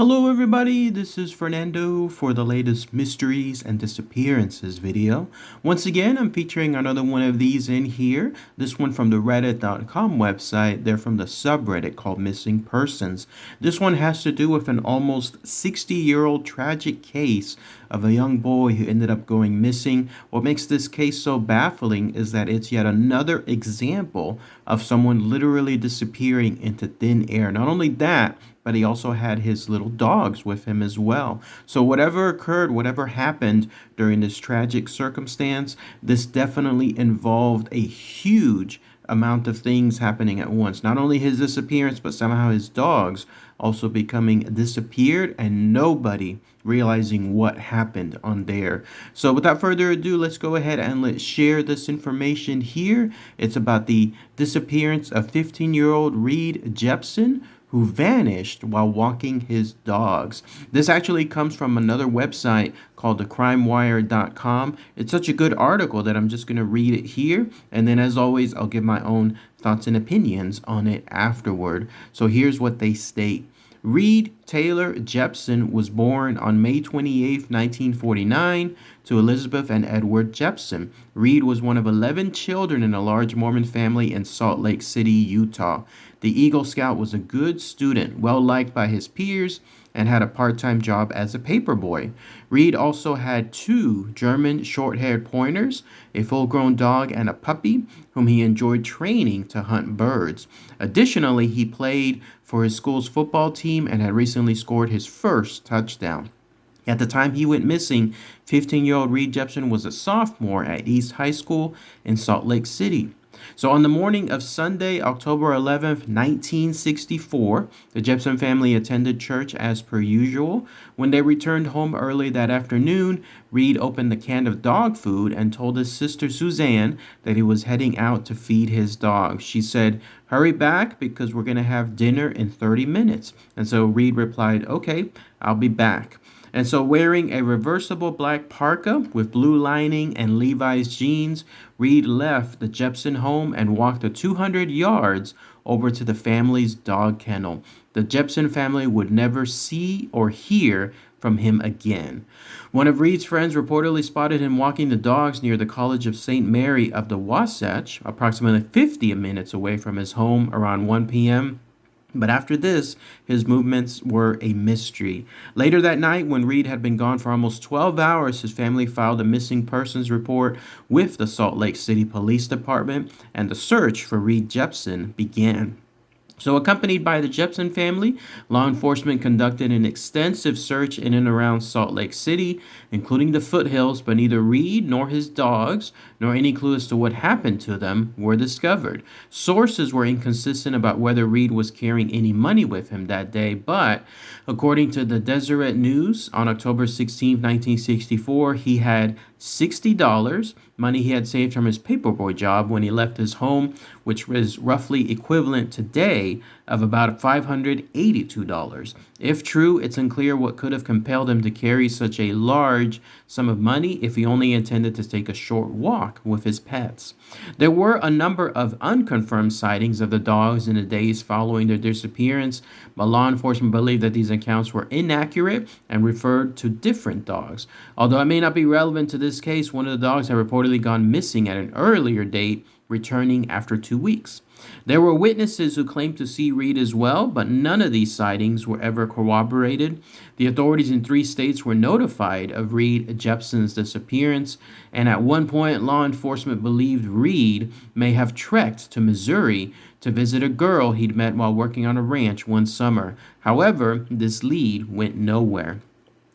Hello everybody, this is Fernando for the latest Mysteries and Disappearances video. Once again, I'm featuring another one of these in here. This one from the reddit.com website. They're from the subreddit called Missing Persons. This one has to do with an almost 60-year-old tragic case of a young boy who ended up going missing. What makes this case so baffling is that it's yet another example of someone literally disappearing into thin air. Not only that, but he also had his little dogs with him as well. So whatever occurred, whatever happened during this tragic circumstance, this definitely involved a huge amount of things happening at once. Not only his disappearance, but somehow his dogs also becoming disappeared and nobody realizing what happened on there. So without further ado, let's go ahead and let's share this information here. It's about the disappearance of 15-year-old Reed Jeppson, who vanished while walking his dogs. This actually comes from another website called thecrimewire.com. It's such a good article that I'm just going to read it here. And then as always, I'll give my own thoughts and opinions on it afterward. So here's what they state. Reed Taylor Jeppson was born on May 28, 1949, to Elizabeth and Edward Jeppson. Reed was one of 11 children in a large Mormon family in Salt Lake City, Utah. The Eagle Scout was a good student, well liked by his peers, and had a part-time job as a paperboy. Reed also had two German short-haired pointers, a full-grown dog, and a puppy, whom he enjoyed training to hunt birds. Additionally, he played for his school's football team and had recently scored his first touchdown. At the time he went missing, 15-year-old Reed Jeppson was a sophomore at East High School in Salt Lake City. So on the morning of Sunday, October 11th, 1964, the Jeppson family attended church as per usual. When they returned home early that afternoon, Reed opened the can of dog food and told his sister Suzanne that he was heading out to feed his dog. She said, "Hurry back because we're going to have dinner in 30 minutes. And so Reed replied, "Okay, I'll be back." And so wearing a reversible black parka with blue lining and Levi's jeans, Reed left the Jeppson home and walked the 200 yards over to the family's dog kennel. The Jeppson family would never see or hear from him again. One of Reed's friends reportedly spotted him walking the dogs near the College of St. Mary of the Wasatch, approximately 50 minutes away from his home around 1 p.m., but after this, his movements were a mystery. Later that night, when Reed had been gone for almost 12 hours, his family filed a missing persons report with the Salt Lake City Police Department, and the search for Reed Jeppson began. So accompanied by the Jeppson family, law enforcement conducted an extensive search in and around Salt Lake City, including the foothills, but neither Reed nor his dogs, nor any clue as to what happened to them, were discovered. Sources were inconsistent about whether Reed was carrying any money with him that day, but according to the Deseret News, on October 16, 1964, he had $60, money he had saved from his paperboy job when he left his home, which was roughly equivalent today of about $582. If true, it's unclear what could have compelled him to carry such a large sum of money if he only intended to take a short walk with his pets. There were a number of unconfirmed sightings of the dogs in the days following their disappearance, but law enforcement believed that these accounts were inaccurate and referred to different dogs. Although it may not be relevant to this case, one of the dogs had reportedly gone missing at an earlier date, returning after 2 weeks. There were witnesses who claimed to see Reed as well, but none of these sightings were ever corroborated. The authorities in 3 states were notified of Reed Jeppson's disappearance, and at one point, law enforcement believed Reed may have trekked to Missouri to visit a girl he'd met while working on a ranch one summer. However, this lead went nowhere.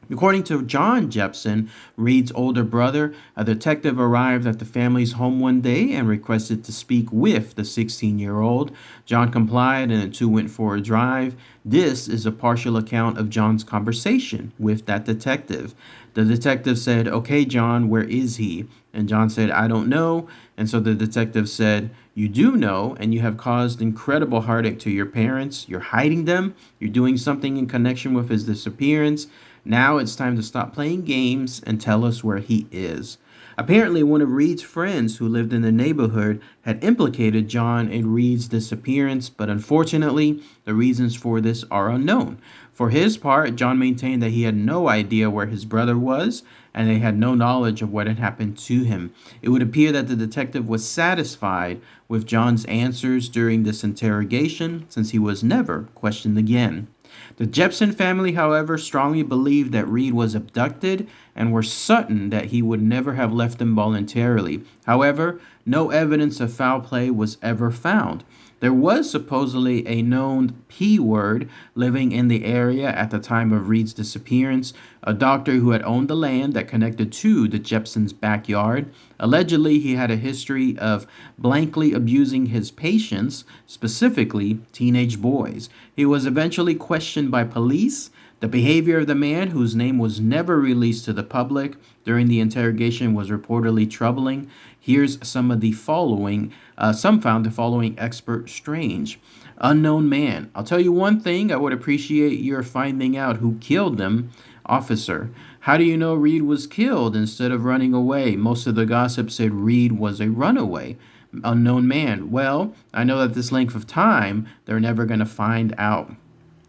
According to John Jeppson, Reed's older brother, a detective arrived at the family's home one day and requested to speak with the 16-year-old. John complied and the two went for a drive. This is a partial account of John's conversation with that detective. The detective said, "Okay, John, where is he?" And John said, "I don't know." And so the detective said, "You do know, and you have caused incredible heartache to your parents. You're hiding them. You're doing something in connection with his disappearance. Now it's time to stop playing games and tell us where he is." Apparently, one of Reed's friends who lived in the neighborhood had implicated John in Reed's disappearance, but unfortunately, the reasons for this are unknown. For his part, John maintained that he had no idea where his brother was, and they had no knowledge of what had happened to him. It would appear that the detective was satisfied with John's answers during this interrogation, since he was never questioned again. The Jeppson family, however, strongly believed that Reed was abducted and were certain that he would never have left them voluntarily. However, no evidence of foul play was ever found. There was supposedly a known P word living in the area at the time of Reed's disappearance, a doctor who had owned the land that connected to the Jeppsons' backyard. Allegedly, he had a history of blankly abusing his patients, specifically teenage boys. He was eventually questioned by police. The behavior of the man, whose name was never released to the public during the interrogation, was reportedly troubling. Here's some of the following. Some found the following expert strange. Unknown man. I'll tell you one thing, I would appreciate your finding out who killed them. Officer. How do you know Reed was killed instead of running away? Most of the gossip said Reed was a runaway. Unknown man. Well, I know that this length of time, they're never going to find out.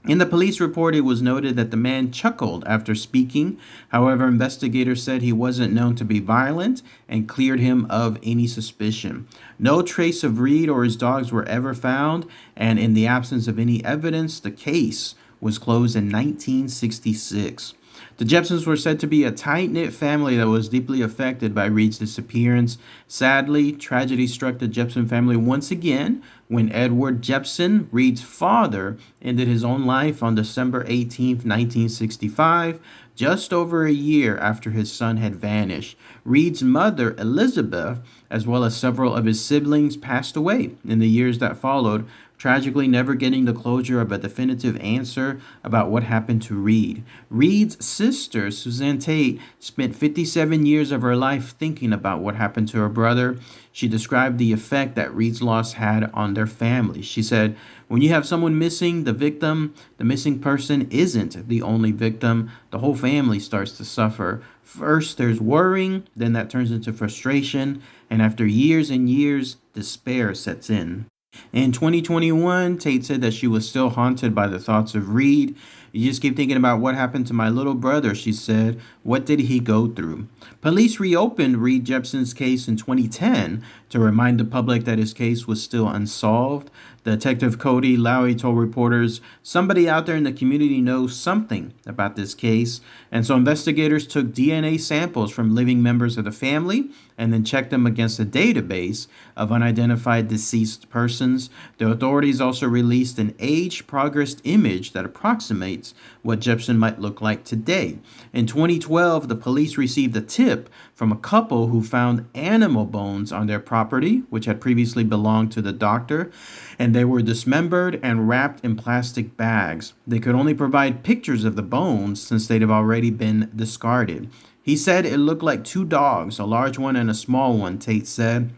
In the police report, it was noted that the man chuckled after speaking. However, investigators said he wasn't known to be violent and cleared him of any suspicion. No trace of Reed or his dogs were ever found, and in the absence of any evidence, the case was closed in 1966. The Jeppsons were said to be a tight-knit family that was deeply affected by Reed's disappearance. Sadly, tragedy struck the Jeppson family once again when Edward Jeppson, Reed's father, ended his own life on December 18, 1965, just over a year after his son had vanished. Reed's mother, Elizabeth, as well as several of his siblings, passed away in the years that followed, tragically never getting the closure of a definitive answer about what happened to Reed. Reed's sister, Suzanne Tate, spent 57 years of her life thinking about what happened to her brother. She described the effect that Reed's loss had on their family. She said, when you have someone missing, the missing person isn't the only victim. The whole family starts to suffer. First, there's worrying, then that turns into frustration, and after years and years, despair sets in. In 2021, Tate said that she was still haunted by the thoughts of Reed. You just keep thinking about what happened to my little brother, she said. What did he go through? Police reopened Reed Jeppson's case in 2010 to remind the public that his case was still unsolved. Detective Cody Lowy told reporters, somebody out there in the community knows something about this case. And so investigators took DNA samples from living members of the family and then checked them against a database of unidentified deceased persons. The authorities also released an age-progressed image that approximates what Jeppson might look like today. In 2012, the police received a tip from a couple who found animal bones on their property, which had previously belonged to the doctor, and they were dismembered and wrapped in plastic bags. They could only provide pictures of the bones since they'd have already been discarded. He said it looked like two dogs, a large one and a small one, Tate said.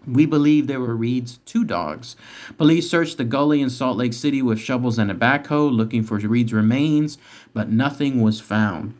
We believe they were Reed's two dogs. Police searched the gully in Salt Lake City with shovels and a backhoe looking for Reed's remains, but nothing was found.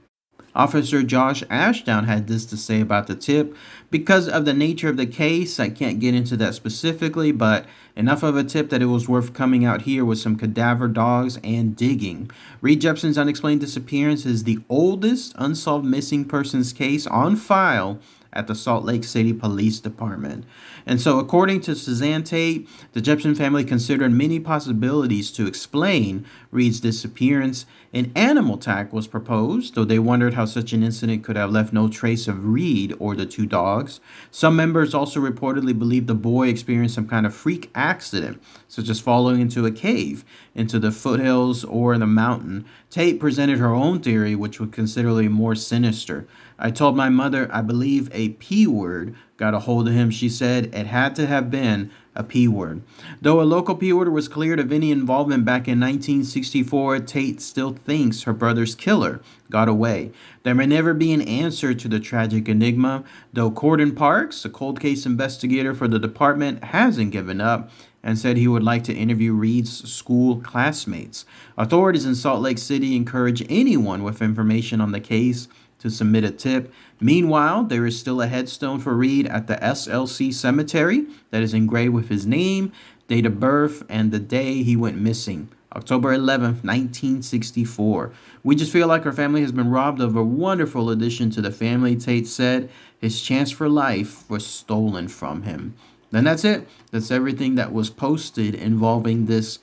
Officer Josh Ashdown had this to say about the tip. Because of the nature of the case, I can't get into that specifically, but enough of a tip that it was worth coming out here with some cadaver dogs and digging. Reed Jeppson's unexplained disappearance is the oldest unsolved missing persons case on file at the Salt Lake City Police Department. And so, according to Suzanne Tate, the Jeppson family considered many possibilities to explain Reed's disappearance. An animal tack was proposed, though they wondered how such an incident could have left no trace of Reed or the two dogs. Some members also reportedly believed the boy experienced some kind of freak accident, such as falling into a cave, into the foothills, or the mountain. Tate presented her own theory, which was considerably more sinister. I told my mother I believe a P word got a hold of him. She said it had to have been a P word. Though a local P word was cleared of any involvement back in 1964, Tate still thinks her brother's killer got away. There may never be an answer to the tragic enigma, though Corden Parks, a cold case investigator for the department, hasn't given up and said he would like to interview Reed's school classmates. Authorities in Salt Lake City encourage anyone with information on the case to submit a tip. Meanwhile, there is still a headstone for Reed at the SLC cemetery that is engraved with his name, date of birth, and the day he went missing. October 11th, 1964. We just feel like our family has been robbed of a wonderful addition to the family, Tate said. His chance for life was stolen from him. And that's it. That's everything that was posted involving this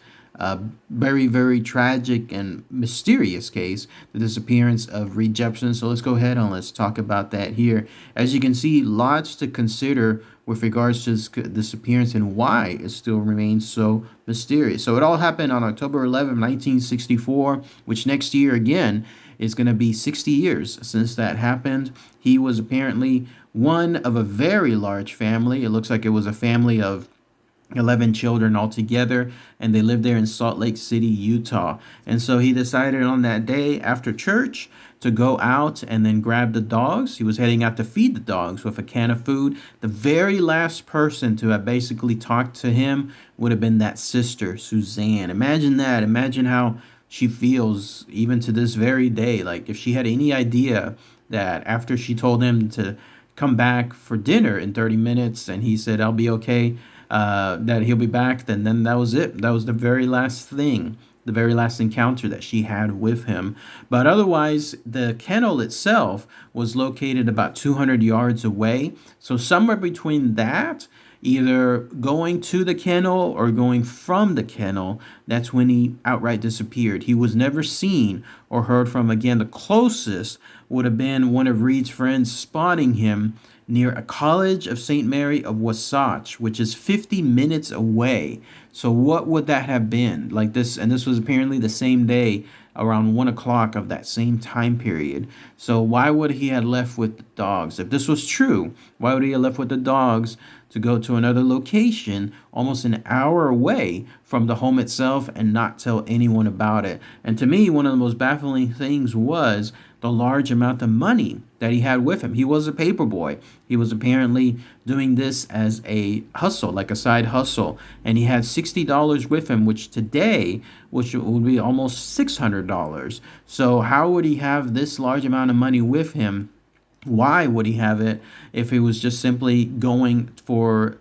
very, very tragic and mysterious case, the disappearance of Reed Jeppson. So let's go ahead and let's talk about that here. As you can see, lots to consider with regards to this disappearance and why it still remains so mysterious. So it all happened on October 11, 1964, which next year again is going to be 60 years since that happened. He was apparently one of a very large family. It looks like it was a family of 11 children altogether, and they lived there in Salt Lake City, Utah. And so he decided on that day after church to go out and then grab the dogs. He was heading out to feed the dogs with a can of food. The very last person to have basically talked to him would have been that sister, Suzanne. Imagine that. Imagine how she feels even to this very day. Like if she had any idea that after she told him to come back for dinner in 30 minutes and he said, I'll be okay, that he'll be back, then that was it. That was the very last thing, the very last encounter that she had with him. But otherwise, the kennel itself was located about 200 yards away. So somewhere between that, either going to the kennel or going from the kennel, that's when he outright disappeared. He was never seen or heard from again. The closest would have been one of Reed's friends spotting him near a College of St. Mary of Wasatch, which is 50 minutes away. So what would that have been? Like this, and this was apparently the same day around 1 o'clock of that same time period. So why would he have left with the dogs? If this was true, why would he have left with the dogs to go to another location almost an hour away from the home itself and not tell anyone about it? And to me, one of the most baffling things was the large amount of money that he had with him. He was a paper boy. He was apparently doing this as a hustle, like a side hustle. And he had $60 with him, which today, which would be almost $600. So how would he have this large amount of money with him? Why would he have it if he was just simply going for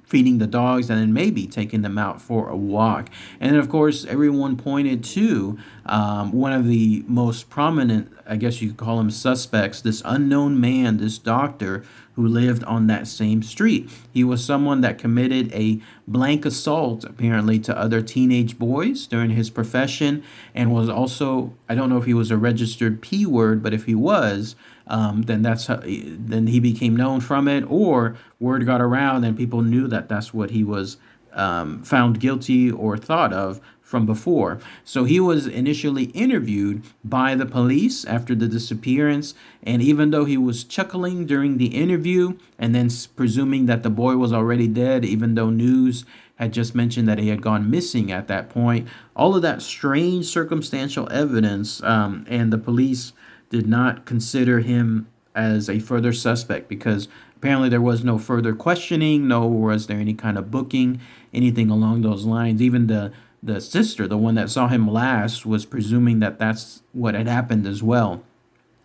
feeding the dogs and then maybe taking them out for a walk? And then, of course, everyone pointed to one of the most prominent, I guess you could call him suspects, this unknown man, this doctor who lived on that same street. He was someone that committed a blank assault, apparently, to other teenage boys during his profession, and was also, I don't know if he was a registered P word, but if he was, then then he became known from it, or word got around and people knew that that's what he was found guilty or thought of from before. So he was initially interviewed by the police after the disappearance, and even though he was chuckling during the interview and then presuming that the boy was already dead, even though news had just mentioned that he had gone missing at that point, all of that strange circumstantial evidence, and the police did not consider him as a further suspect because apparently there was no further questioning, nor was there any kind of booking, anything along those lines. Even the sister, the one that saw him last, was presuming that that's what had happened as well,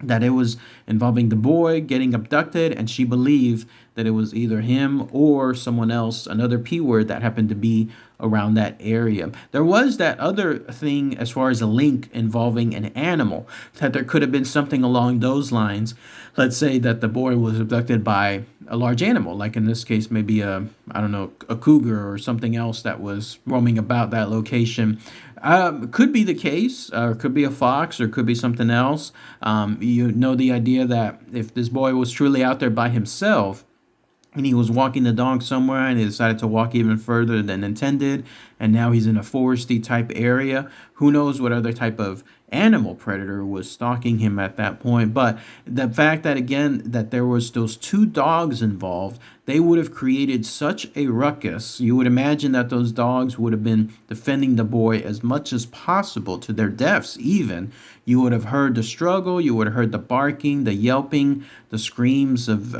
that it was involving the boy getting abducted, and she believed that it was either him or someone else, another P word that happened to be around that area. There was that other thing as far as a link involving an animal, that there could have been something along those lines. Let's say that the boy was abducted by a large animal, like in this case, maybe a cougar or something else that was roaming about that location. Could be the case, or could be a fox, or could be something else. The idea that if this boy was truly out there by himself, and he was walking the dog somewhere and he decided to walk even further than intended, and now he's in a foresty type area. Who knows what other type of animal predator was stalking him at that point. But the fact that, again, that there was those two dogs involved, they would have created such a ruckus. You would imagine that those dogs would have been defending the boy as much as possible, to their deaths even. You would have heard the struggle, you would have heard the barking, the yelping, the screams of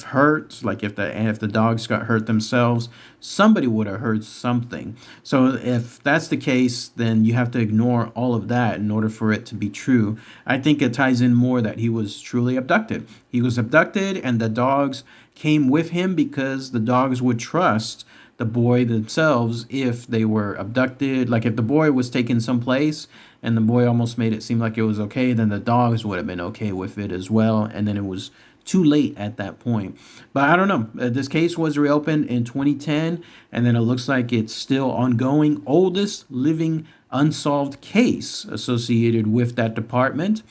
hurt, like if the dogs got hurt themselves. somebody would have heard something. So if that's the case, then you have to ignore all of that in order for it to be true. I think it ties in more that he was truly abducted. He was abducted, and the dogs came with him because the dogs would trust the boy themselves if they were abducted. Like if the boy was taken someplace and the boy almost made it seem like it was okay, then the dogs would have been okay with it as well. And then it was too late at that point. But I don't know. This case was reopened in 2010, and then it looks like it's still ongoing. Oldest living unsolved case associated with that department.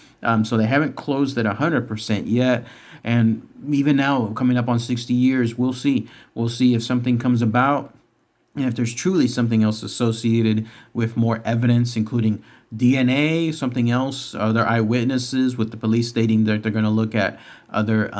So they haven't closed it 100% yet. And even now, coming up on 60 years, we'll see. We'll see if something comes about and if there's truly something else associated with more evidence, including DNA, something else, other eyewitnesses, with the police stating that they're going to look at other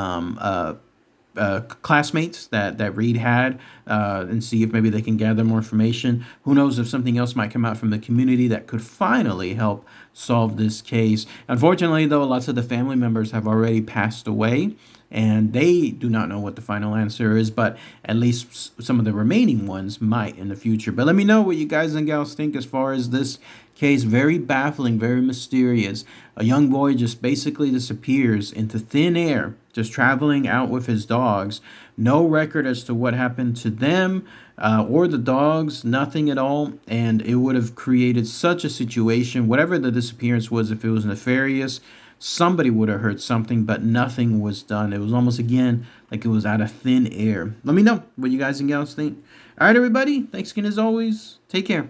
classmates that Reed had and see if maybe they can gather more information. Who knows if something else might come out from the community that could finally help solve this case. Unfortunately, though, lots of the family members have already passed away, and they do not know what the final answer is, but at least some of the remaining ones might in the future. But let me know what you guys and gals think as far as this case. Very baffling, very mysterious. A young boy just basically disappears into thin air, just traveling out with his dogs. No record as to what happened to them or the dogs, nothing at all. And it would have created such a situation, whatever the disappearance was, if it was nefarious, somebody would have heard something, but nothing was done. It was almost, again, like it was out of thin air. Let me know what you guys and gals think. All right, everybody. Thanks again as always. Take care.